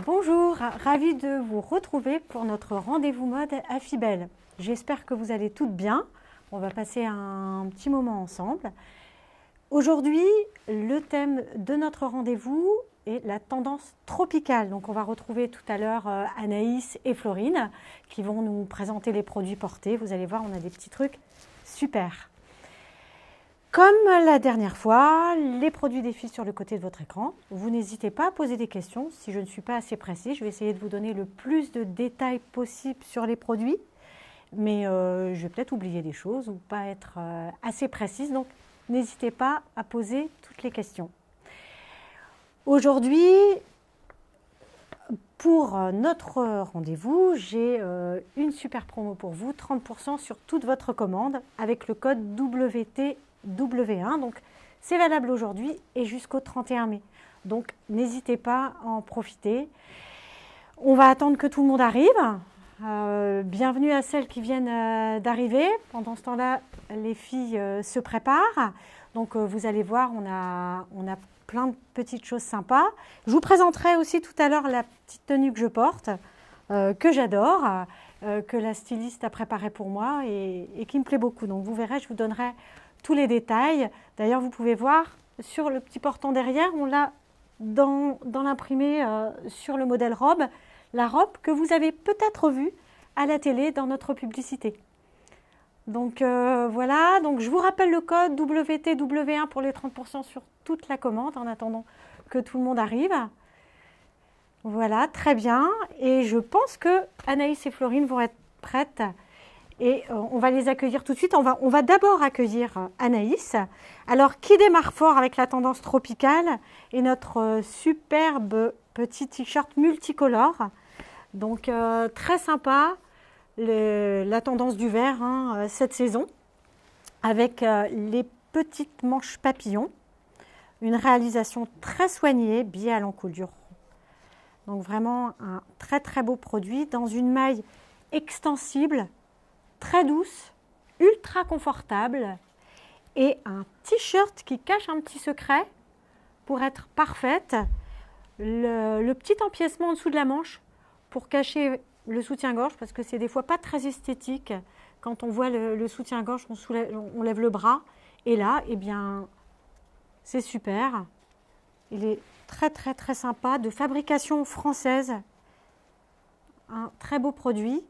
Bonjour, ravie de vous retrouver pour notre rendez-vous mode Affibel. J'espère que vous allez toutes bien. On va passer un petit moment ensemble. Aujourd'hui, le thème de notre rendez-vous est la tendance tropicale. Donc on va retrouver tout à l'heure Anaïs et Florine qui vont nous présenter les produits portés. Vous allez voir, on a des petits trucs super. Comme la dernière fois, les produits défilent sur le côté de votre écran. Vous n'hésitez pas à poser des questions. Si je ne suis pas assez précis, je vais essayer de vous donner le plus de détails possible sur les produits. Mais je vais peut-être oublier des choses ou pas être assez précise. Donc, n'hésitez pas à poser toutes les questions. Aujourd'hui, pour notre rendez-vous, j'ai une super promo pour vous. 30% sur toute votre commande avec le code WTW1. Donc, c'est valable aujourd'hui et jusqu'au 31 mai. Donc, n'hésitez pas à en profiter. On va attendre que tout le monde arrive. Bienvenue à celles qui viennent d'arriver. Pendant ce temps-là, les filles se préparent. Donc, vous allez voir, on a plein de petites choses sympas. Je vous présenterai aussi tout à l'heure la petite tenue que je porte, que j'adore, que la styliste a préparée pour moi et qui me plaît beaucoup. Donc, vous verrez, je vous donnerai tous les détails. D'ailleurs, vous pouvez voir sur le petit portant derrière, on l'a dans l'imprimé sur le modèle robe, la robe que vous avez peut-être vue à la télé dans notre publicité. Donc voilà, donc je vous rappelle le code WTW1 pour les 30% sur toute la commande en attendant que tout le monde arrive. Voilà, très bien. Et je pense que Anaïs et Florine vont être prêtes. Et on va les accueillir tout de suite. On va d'abord accueillir Anaïs. Alors, qui démarre fort avec la tendance tropicale et notre superbe petit t-shirt multicolore. Donc, très sympa, la tendance du vert cette saison, avec les petites manches papillons. Une réalisation très soignée, biais à l'encolure. Donc, vraiment un très, très beau produit dans une maille extensible, très douce, ultra confortable et un t-shirt qui cache un petit secret pour être parfaite. Le petit empiècement en dessous de la manche pour cacher le soutien-gorge parce que c'est des fois pas très esthétique quand on voit le soutien-gorge, on lève le bras et là, eh bien, c'est super. Il est très très très sympa, de fabrication française, un très beau produit,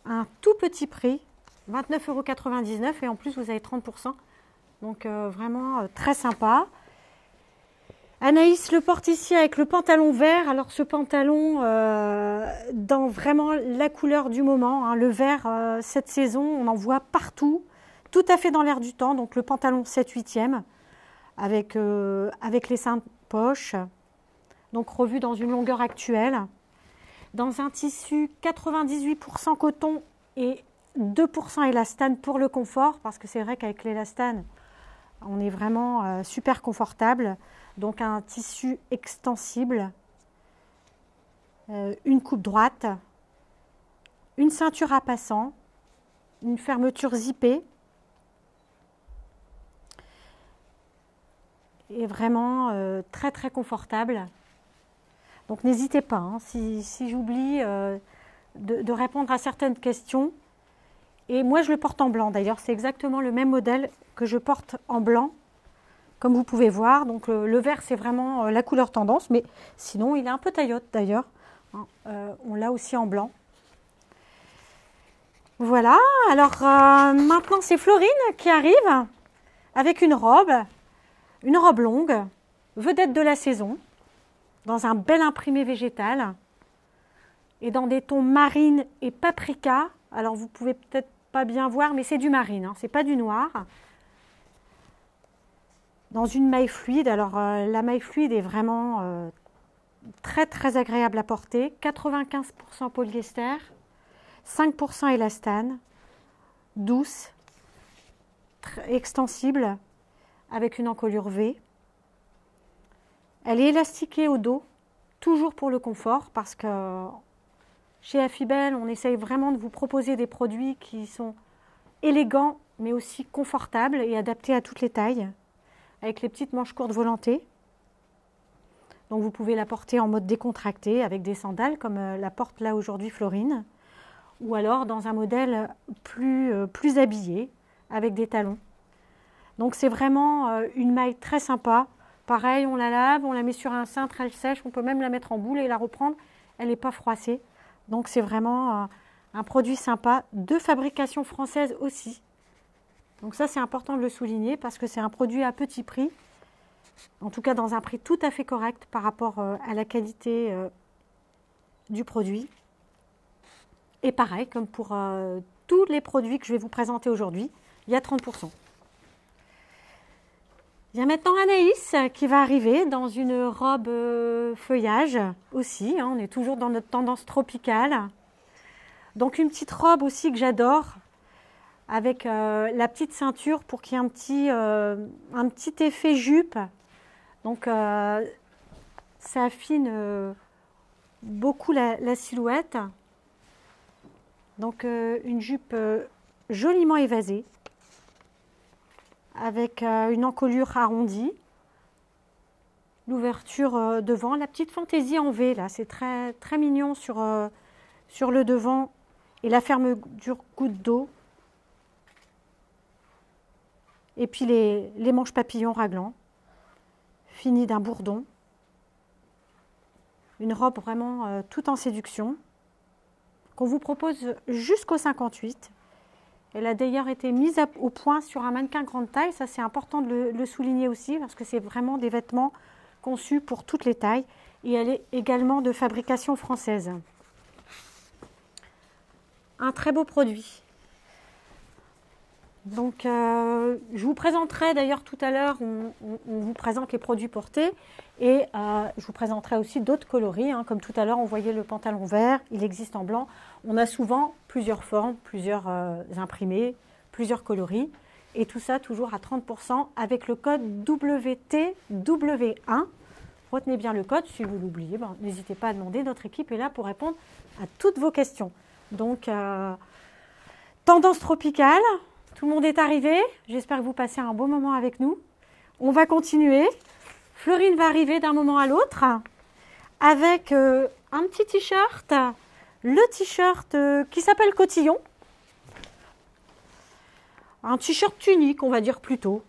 un tout petit prix. 29,99 € et en plus vous avez 30%. Donc vraiment très sympa. Anaïs le porte ici avec le pantalon vert. Alors ce pantalon dans vraiment la couleur du moment. Le vert cette saison on en voit partout. Tout à fait dans l'air du temps. Donc le pantalon 7/8e avec les seins de poche. Donc revu dans une longueur actuelle. Dans un tissu 98% coton et 2% élastane pour le confort, parce que c'est vrai qu'avec l'élastane, on est vraiment super confortable. Donc un tissu extensible, une coupe droite, une ceinture à passant, une fermeture zippée. Et vraiment très très confortable. Donc n'hésitez pas, si j'oublie de répondre à certaines questions. Et moi, je le porte en blanc. D'ailleurs, c'est exactement le même modèle que je porte en blanc, comme vous pouvez voir. Donc, le vert, c'est vraiment la couleur tendance. Mais sinon, il est un peu taillotte, d'ailleurs. On l'a aussi en blanc. Voilà. Alors, maintenant, c'est Florine qui arrive avec une robe longue, vedette de la saison, dans un bel imprimé végétal et dans des tons marine et paprika. Alors, vous pouvez peut-être pas bien voir, mais c'est du marine, c'est pas du noir. Dans une maille fluide. Alors, la maille fluide est vraiment très, très agréable à porter. 95% polyester, 5% élastane, douce, extensible, avec une encolure V. Elle est élastiquée au dos, toujours pour le confort, parce que chez Affibel, on essaye vraiment de vous proposer des produits qui sont élégants, mais aussi confortables et adaptés à toutes les tailles, avec les petites manches courtes volantées. Donc vous pouvez la porter en mode décontracté avec des sandales comme la porte là aujourd'hui Florine, ou alors dans un modèle plus habillé avec des talons. Donc c'est vraiment une maille très sympa. Pareil, on la lave, on la met sur un cintre, elle sèche, on peut même la mettre en boule et la reprendre. Elle n'est pas froissée. Donc c'est vraiment un produit sympa, de fabrication française aussi. Donc ça c'est important de le souligner parce que c'est un produit à petit prix. En tout cas dans un prix tout à fait correct par rapport à la qualité du produit. Et pareil, comme pour tous les produits que je vais vous présenter aujourd'hui, il y a 30%. Il y a maintenant Anaïs qui va arriver dans une robe feuillage aussi. Hein, on est toujours dans notre tendance tropicale. Donc une petite robe aussi que j'adore avec la petite ceinture pour qu'il y ait un petit effet jupe. Donc ça affine beaucoup la silhouette. Donc une jupe joliment évasée avec une encolure arrondie, l'ouverture devant, la petite fantaisie en V là, c'est très, très mignon sur le devant et la fermeture goutte d'eau. Et puis les manches papillons raglants, finies d'un bourdon. Une robe vraiment tout en séduction, qu'on vous propose jusqu'au 58. Elle a d'ailleurs été mise au point sur un mannequin grande taille. Ça, c'est important de le souligner aussi, parce que c'est vraiment des vêtements conçus pour toutes les tailles. Et elle est également de fabrication française. Un très beau produit. Donc, je vous présenterai d'ailleurs tout à l'heure, on vous présente les produits portés et je vous présenterai aussi d'autres coloris. Hein, comme tout à l'heure, on voyait le pantalon vert, il existe en blanc. On a souvent plusieurs formes, plusieurs imprimés, plusieurs coloris et tout ça toujours à 30% avec le code WTW1. Retenez bien le code, si vous l'oubliez, n'hésitez pas à demander, notre équipe est là pour répondre à toutes vos questions. Donc, tendance tropicale. Tout le monde est arrivé. J'espère que vous passez un beau moment avec nous. On va continuer. Florine va arriver d'un moment à l'autre avec un petit t-shirt. Le t-shirt qui s'appelle Cotillon. Un t-shirt tunique, on va dire plutôt.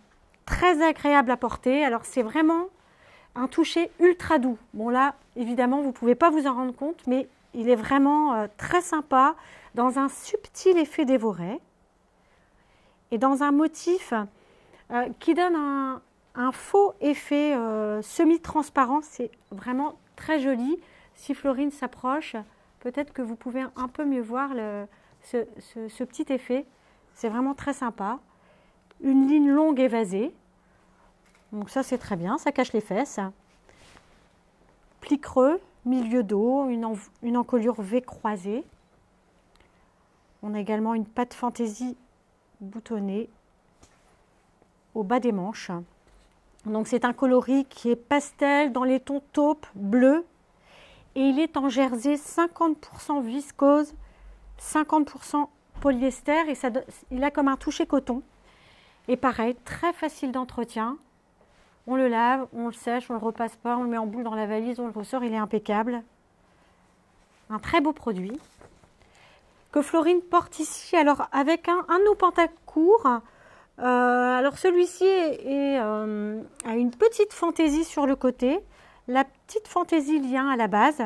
Très agréable à porter. Alors, c'est vraiment un toucher ultra doux. Bon, là, évidemment, vous ne pouvez pas vous en rendre compte, mais il est vraiment très sympa dans un subtil effet dévoré. Et dans un motif qui donne un faux effet semi-transparent. C'est vraiment très joli. Si Florine s'approche, peut-être que vous pouvez un peu mieux voir ce petit effet. C'est vraiment très sympa. Une ligne longue évasée. Donc ça, c'est très bien. Ça cache les fesses. Pli creux, milieu dos, une encolure V croisée. On a également une patte fantaisie boutonné au bas des manches. Donc c'est un coloris qui est pastel dans les tons taupe, bleu et il est en jersey 50% viscose, 50% polyester et il a comme un toucher coton. Et pareil, très facile d'entretien. On le lave, on le sèche, on le repasse pas, on le met en boule dans la valise, on le ressort, il est impeccable. Un très beau produit que Florine porte ici, alors avec un de nos pantacourt. Alors celui-ci a une petite fantaisie sur le côté, la petite fantaisie lien à la base.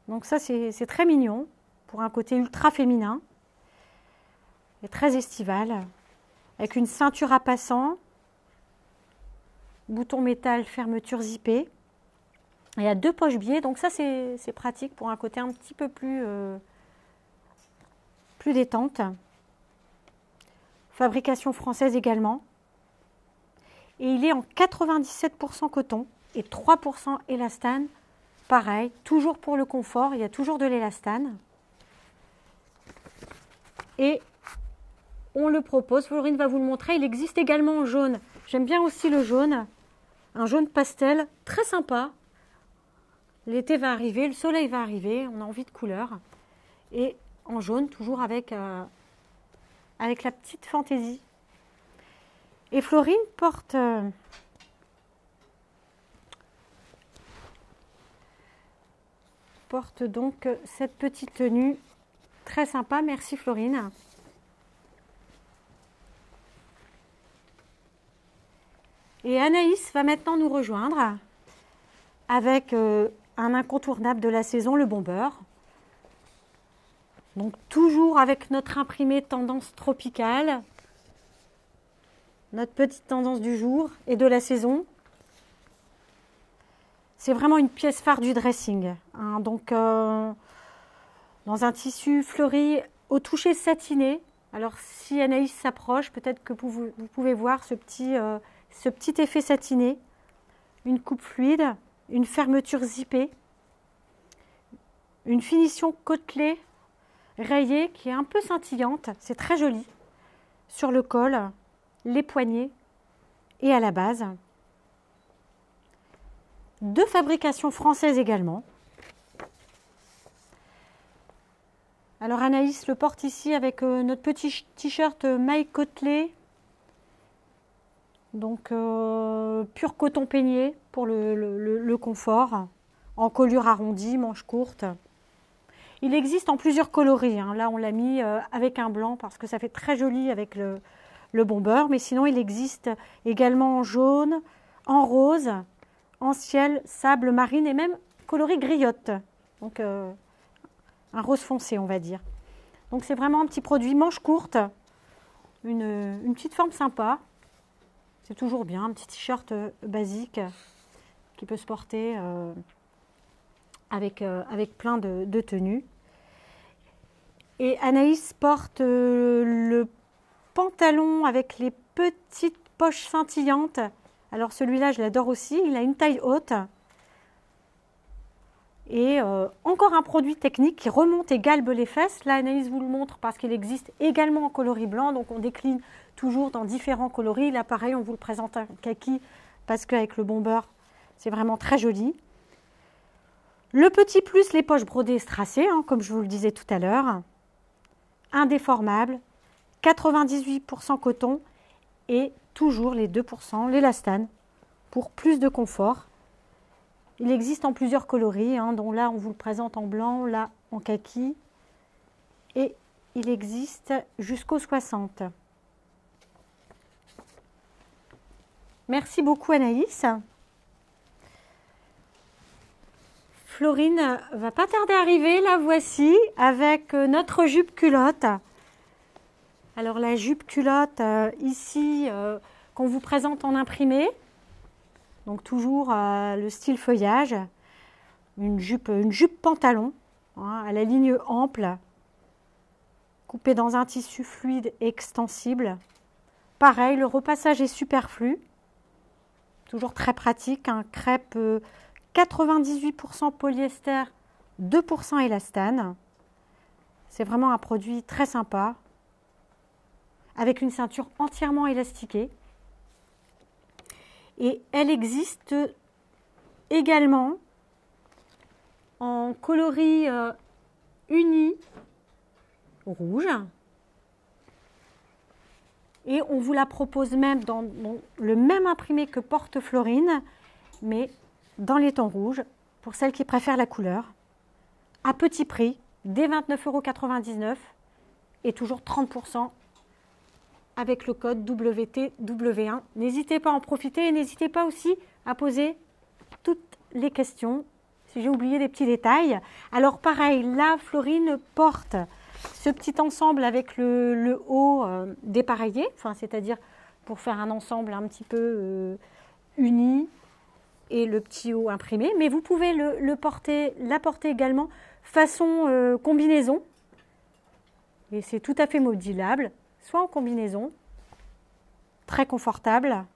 Donc ça c'est très mignon pour un côté ultra féminin et très estival, avec une ceinture à passant, bouton métal, fermeture zippée. Il y a 2 poches biais, donc ça c'est pratique pour un côté un petit peu plus détente. Fabrication française également. Et il est en 97% coton et 3% élastane. Pareil, toujours pour le confort, il y a toujours de l'élastane. Et on le propose, Florine va vous le montrer, il existe également en jaune. J'aime bien aussi le jaune, un jaune pastel, très sympa. L'été va arriver, le soleil va arriver, on a envie de couleur. Et en jaune, toujours avec la petite fantaisie. Et Florine porte porte donc cette petite tenue très sympa. Merci Florine. Et Anaïs va maintenant nous rejoindre avec un incontournable de la saison, le bomber. Donc toujours avec notre imprimé tendance tropicale, notre petite tendance du jour et de la saison. C'est vraiment une pièce phare du dressing, hein. Donc dans un tissu fleuri au toucher satiné. Alors si Anaïs s'approche, peut-être que vous pouvez voir ce petit effet satiné, une coupe fluide, une fermeture zippée, une finition côtelée rayée qui est un peu scintillante, c'est très joli, sur le col, les poignets et à la base. De fabrication française également. Alors Anaïs le porte ici avec notre petit t-shirt maille côtelée, donc pur coton peigné pour le confort, en colure arrondie, manche courte. Il existe en plusieurs coloris, hein. Là on l'a mis avec un blanc parce que ça fait très joli avec le bomber, mais sinon il existe également en jaune, en rose, en ciel, sable marine et même coloris griotte, donc un rose foncé on va dire. Donc c'est vraiment un petit produit manche courte, une petite forme sympa, c'est toujours bien, un petit t-shirt basique qui peut se porter avec plein de tenues. Et Anaïs porte le pantalon avec les petites poches scintillantes. Alors celui-là, je l'adore aussi. Il a une taille haute. Et encore un produit technique qui remonte et galbe les fesses. Là, Anaïs vous le montre parce qu'il existe également en coloris blanc. Donc on décline toujours dans différents coloris. Là, pareil, on vous le présente en kaki parce qu'avec le bomber, c'est vraiment très joli. Le petit plus, les poches brodées strassées, hein, comme je vous le disais tout à l'heure. Indéformable, 98% coton et toujours les 2% l'élastane pour plus de confort. Il existe en plusieurs coloris, hein, dont là on vous le présente en blanc, là en kaki et il existe jusqu'au 60. Merci beaucoup Anaïs. Florine va pas tarder à arriver, la voici, avec notre jupe culotte. Alors la jupe culotte ici, qu'on vous présente en imprimé, donc toujours le style feuillage, une jupe pantalon, hein, à la ligne ample, coupée dans un tissu fluide et extensible. Pareil, le repassage est superflu, toujours très pratique, un crêpe 98% polyester, 2% élastane. C'est vraiment un produit très sympa, avec une ceinture entièrement élastiquée. Et elle existe également en coloris uni rouge. Et on vous la propose même dans le même imprimé que porte Florine, mais dans les tons rouges, pour celles qui préfèrent la couleur, à petit prix, dès 29,99 € et toujours 30% avec le code WTW1. N'hésitez pas à en profiter et n'hésitez pas aussi à poser toutes les questions si j'ai oublié des petits détails. Alors pareil, là Florine porte ce petit ensemble avec le haut dépareillé, enfin, c'est-à-dire pour faire un ensemble un petit peu uni et le petit haut imprimé, mais vous pouvez la porter également façon combinaison et c'est tout à fait modulable, soit en combinaison, très confortable,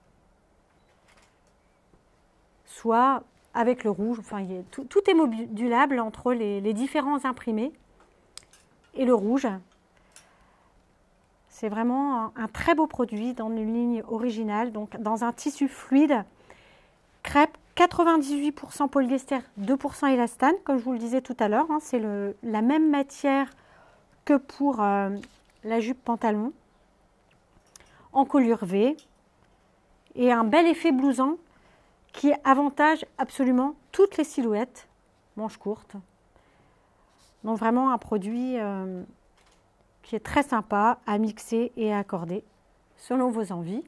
soit avec le rouge, enfin tout est modulable entre les différents imprimés et le rouge. C'est vraiment un très beau produit dans une ligne originale, donc dans un tissu fluide, crêpe 98% polyester, 2% élastane, comme je vous le disais tout à l'heure, hein, c'est la même matière que pour la jupe pantalon, en colure V, et un bel effet blouson qui avantage absolument toutes les silhouettes, manches courtes, Donc vraiment un produit qui est très sympa à mixer et à accorder selon vos envies.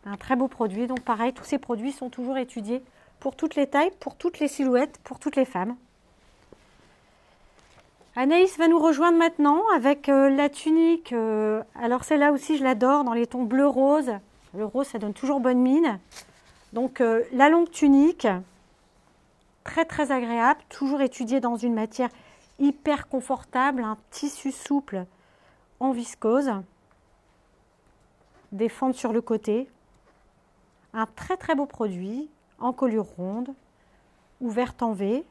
Un très beau produit. Donc pareil, tous ces produits sont toujours étudiés pour toutes les tailles, pour toutes les silhouettes, pour toutes les femmes. Anaïs va nous rejoindre maintenant avec la tunique. Alors celle-là aussi, je l'adore, dans les tons bleu-rose. Le rose, ça donne toujours bonne mine. Donc la longue tunique, très très agréable, toujours étudiée dans une matière hyper confortable, un tissu souple en viscose, des fentes sur le côté. Un très très beau produit en colure ronde, ouverte en V,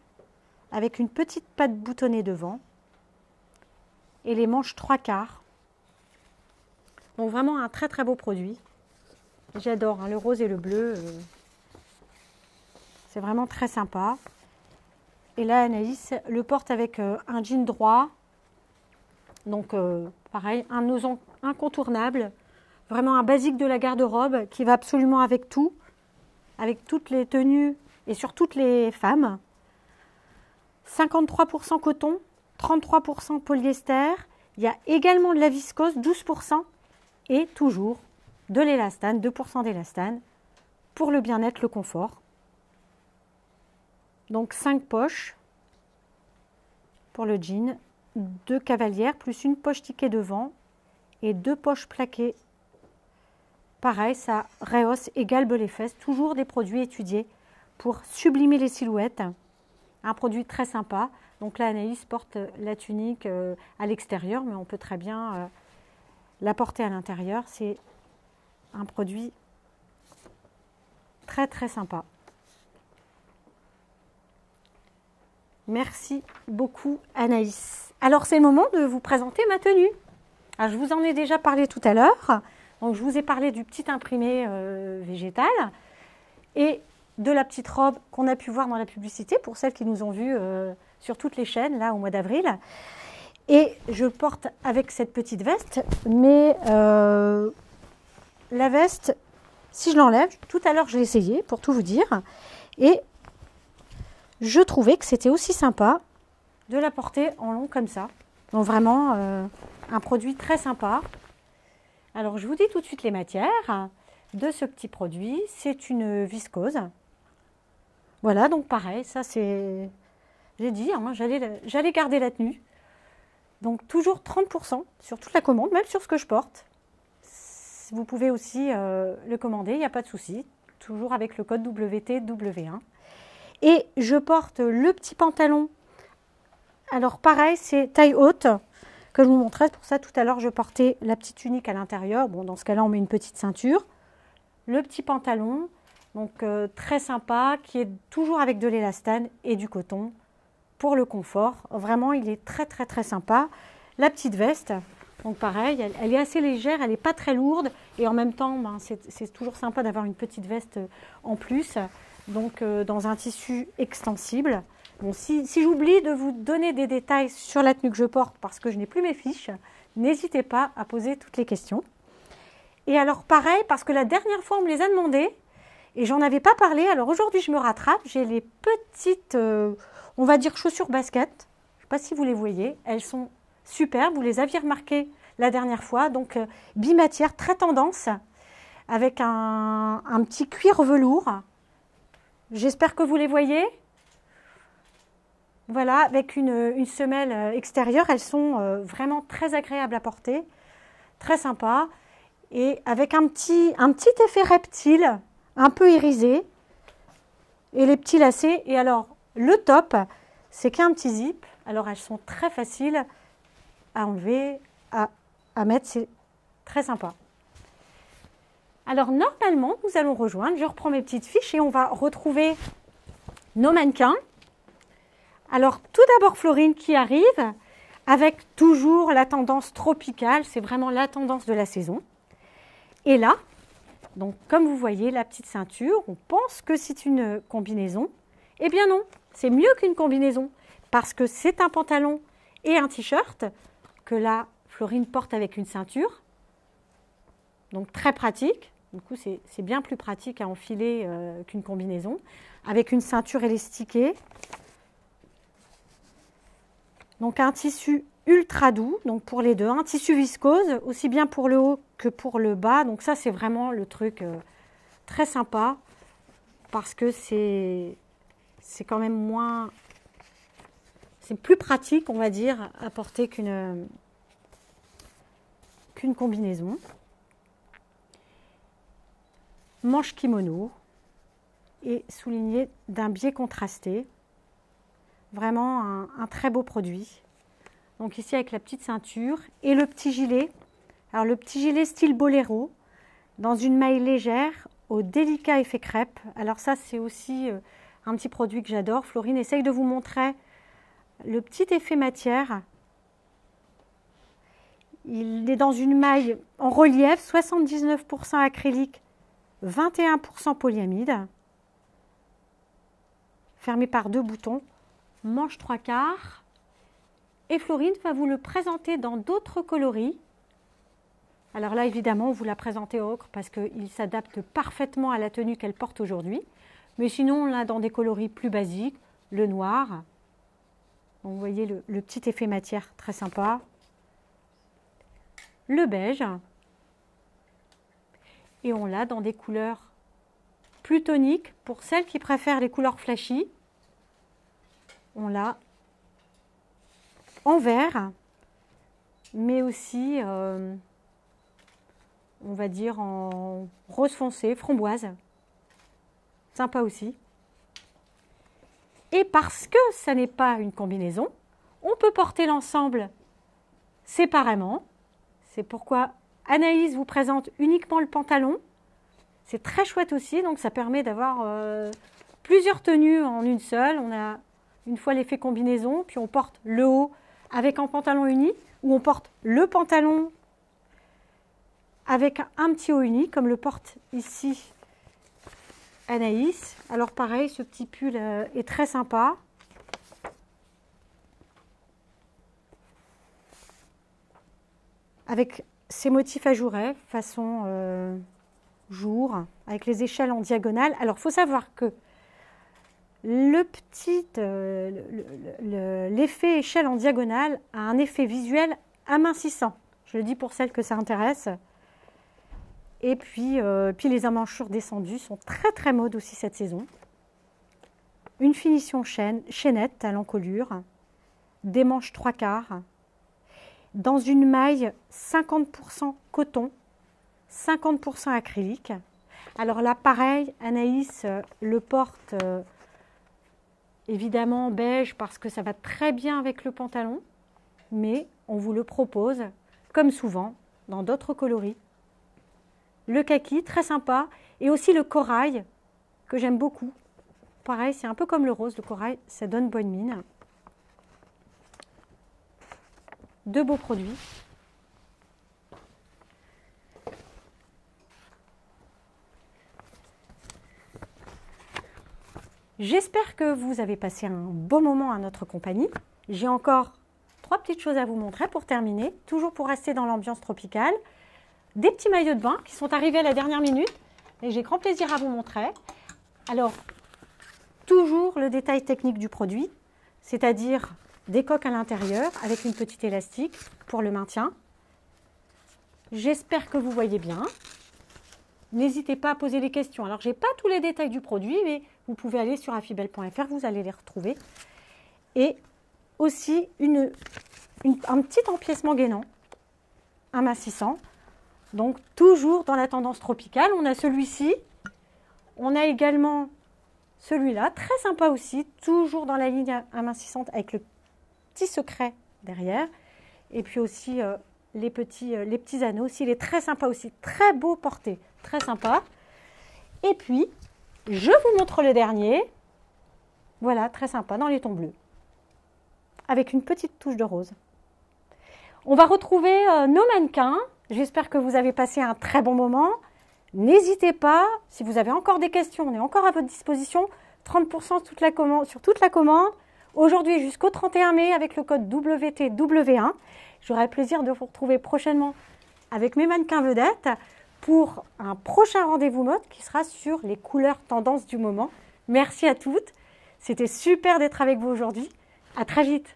avec une petite patte boutonnée devant et les manches 3/4. Donc vraiment un très très beau produit. J'adore hein, le rose et le bleu. C'est vraiment très sympa. Et là, Anaïs le porte avec un jean droit. Donc pareil, un nœud incontournable. Vraiment un basique de la garde-robe qui va absolument avec tout. Avec toutes les tenues et sur toutes les femmes. 53% coton, 33% polyester. Il y a également de la viscose, 12%. Et toujours de l'élastane, 2% d'élastane. Pour le bien-être, le confort. Donc 5 poches pour le jean, 2 cavalières plus une poche tiquée devant et 2 poches plaquées. Pareil, ça rehausse et galbe les fesses. Toujours des produits étudiés pour sublimer les silhouettes. Un produit très sympa. Donc là, Anaïs porte la tunique à l'extérieur, mais on peut très bien la porter à l'intérieur. C'est un produit très très sympa. Merci beaucoup Anaïs. Alors c'est le moment de vous présenter ma tenue. Alors, je vous en ai déjà parlé tout à l'heure. Donc je vous ai parlé du petit imprimé végétal et de la petite robe qu'on a pu voir dans la publicité pour celles qui nous ont vues sur toutes les chaînes là au mois d'avril. Et je porte avec cette petite veste, mais la veste, si je l'enlève, tout à l'heure je l'ai essayé pour tout vous dire, et je trouvais que c'était aussi sympa de la porter en long comme ça. Donc vraiment un produit très sympa. Alors je vous dis tout de suite les matières de ce petit produit. C'est une viscose. Voilà, donc pareil, ça c'est... J'ai dit, hein, j'allais garder la tenue. Donc toujours 30% sur toute la commande, même sur ce que je porte. Vous pouvez aussi le commander, il n'y a pas de souci. Toujours avec le code WTW1. Et je porte le petit pantalon. Alors pareil, c'est taille haute que je vous montrais. Pour ça, tout à l'heure, je portais la petite tunique à l'intérieur. Bon, dans ce cas-là, on met une petite ceinture. Le petit pantalon, donc très sympa, qui est toujours avec de l'élastane et du coton pour le confort. Vraiment, il est très, très, très sympa. La petite veste, donc pareil, elle est assez légère, elle n'est pas très lourde. Et en même temps, ben, c'est toujours sympa d'avoir une petite veste en plus. Donc dans un tissu extensible. Bon, si j'oublie de vous donner des détails sur la tenue que je porte parce que je n'ai plus mes fiches, n'hésitez pas à poser toutes les questions. Et alors pareil, parce que la dernière fois on me les a demandées et j'en avais pas parlé, alors aujourd'hui je me rattrape, j'ai les petites, on va dire chaussures basket, je ne sais pas si vous les voyez, elles sont superbes, vous les aviez remarquées la dernière fois, donc bimatière, très tendance, avec un petit cuir velours. J'espère que vous les voyez. Voilà, avec une semelle extérieure, elles sont vraiment très agréables à porter, très sympa, et avec un petit effet reptile, un peu irisé, et les petits lacets. Et alors, le top, c'est qu'un petit zip. Alors, elles sont très faciles à enlever, à mettre, c'est très sympa. Alors, normalement, nous allons rejoindre, je reprends mes petites fiches et on va retrouver nos mannequins. Alors, tout d'abord, Florine qui arrive avec toujours la tendance tropicale. C'est vraiment la tendance de la saison. Et là, donc, comme vous voyez, la petite ceinture, on pense que c'est une combinaison. Eh bien non, c'est mieux qu'une combinaison parce que c'est un pantalon et un t-shirt que là, Florine porte avec une ceinture. Donc, très pratique. Du coup, c'est bien plus pratique à enfiler qu'une combinaison. Avec une ceinture élastiquée. Donc un tissu ultra doux, donc pour les deux, un tissu viscose, aussi bien pour le haut que pour le bas. Donc ça, c'est vraiment le truc très sympa parce que c'est quand même moins... C'est plus pratique, on va dire, à porter qu'une combinaison. Manche kimono et souligné d'un biais contrasté. Vraiment un très beau produit. Donc ici avec la petite ceinture et le petit gilet. Alors le petit gilet style boléro dans une maille légère au délicat effet crêpe. Alors ça c'est aussi un petit produit que j'adore. Florine essaye de vous montrer le petit effet matière. Il est dans une maille en relief, 79% acrylique, 21% polyamide. Fermé par 2 boutons. Manche 3/4. Et Florine va vous le présenter dans d'autres coloris. Alors là, évidemment, on vous l'a présenté au ocre parce qu'il s'adapte parfaitement à la tenue qu'elle porte aujourd'hui. Mais sinon, on l'a dans des coloris plus basiques, le noir. Donc, vous voyez le petit effet matière très sympa. Le beige. Et on l'a dans des couleurs plus toniques pour celles qui préfèrent les couleurs flashy. On l'a en vert, mais aussi, on va dire, en rose foncé, framboise. Sympa aussi. Et parce que ça n'est pas une combinaison, on peut porter l'ensemble séparément. C'est pourquoi Anaïs vous présente uniquement le pantalon. C'est très chouette aussi, donc ça permet d'avoir plusieurs tenues en une seule. On a une fois l'effet combinaison, puis on porte le haut avec un pantalon uni, ou on porte le pantalon avec un petit haut uni, comme le porte ici Anaïs. Alors pareil, ce petit pull est très sympa. Avec ses motifs ajourés, façon jour, avec les échelles en diagonale. Alors il faut savoir que l'effet échelle en diagonale a un effet visuel amincissant. Je le dis pour celles que ça intéresse. Et puis les emmanchures descendues sont très très mode aussi cette saison. Une finition chaînette à l'encolure, des manches 3/4, dans une maille 50% coton, 50% acrylique. Alors là pareil, Anaïs le porte évidemment beige parce que ça va très bien avec le pantalon, mais on vous le propose, comme souvent, dans d'autres coloris. Le kaki, très sympa, et aussi le corail, que j'aime beaucoup. Pareil, c'est un peu comme le rose, le corail, ça donne bonne mine. 2 beaux produits. J'espère que vous avez passé un bon moment à notre compagnie. J'ai encore 3 petites choses à vous montrer pour terminer, toujours pour rester dans l'ambiance tropicale. Des petits maillots de bain qui sont arrivés à la dernière minute et j'ai grand plaisir à vous montrer. Alors, toujours le détail technique du produit, c'est-à-dire des coques à l'intérieur avec une petite élastique pour le maintien. J'espère que vous voyez bien. N'hésitez pas à poser les questions. Alors, je n'ai pas tous les détails du produit, mais vous pouvez aller sur affibel.fr, vous allez les retrouver. Et aussi un petit empiècement gainant, amincissant. Donc, toujours dans la tendance tropicale. On a celui-ci. On a également celui-là, très sympa aussi, toujours dans la ligne amincissante avec le petit secret derrière. Et puis aussi les petits anneaux aussi. Il est très sympa aussi, très beau porté, très sympa. Et puis, je vous montre le dernier. Voilà, très sympa, dans les tons bleus. Avec une petite touche de rose. On va retrouver nos mannequins. J'espère que vous avez passé un très bon moment. N'hésitez pas, si vous avez encore des questions, on est encore à votre disposition. 30% sur toute la commande. Aujourd'hui jusqu'au 31 mai avec le code WTW1. J'aurai le plaisir de vous retrouver prochainement avec mes mannequins vedettes pour un prochain rendez-vous mode qui sera sur les couleurs tendances du moment. Merci à toutes. C'était super d'être avec vous aujourd'hui. À très vite.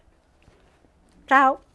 Ciao!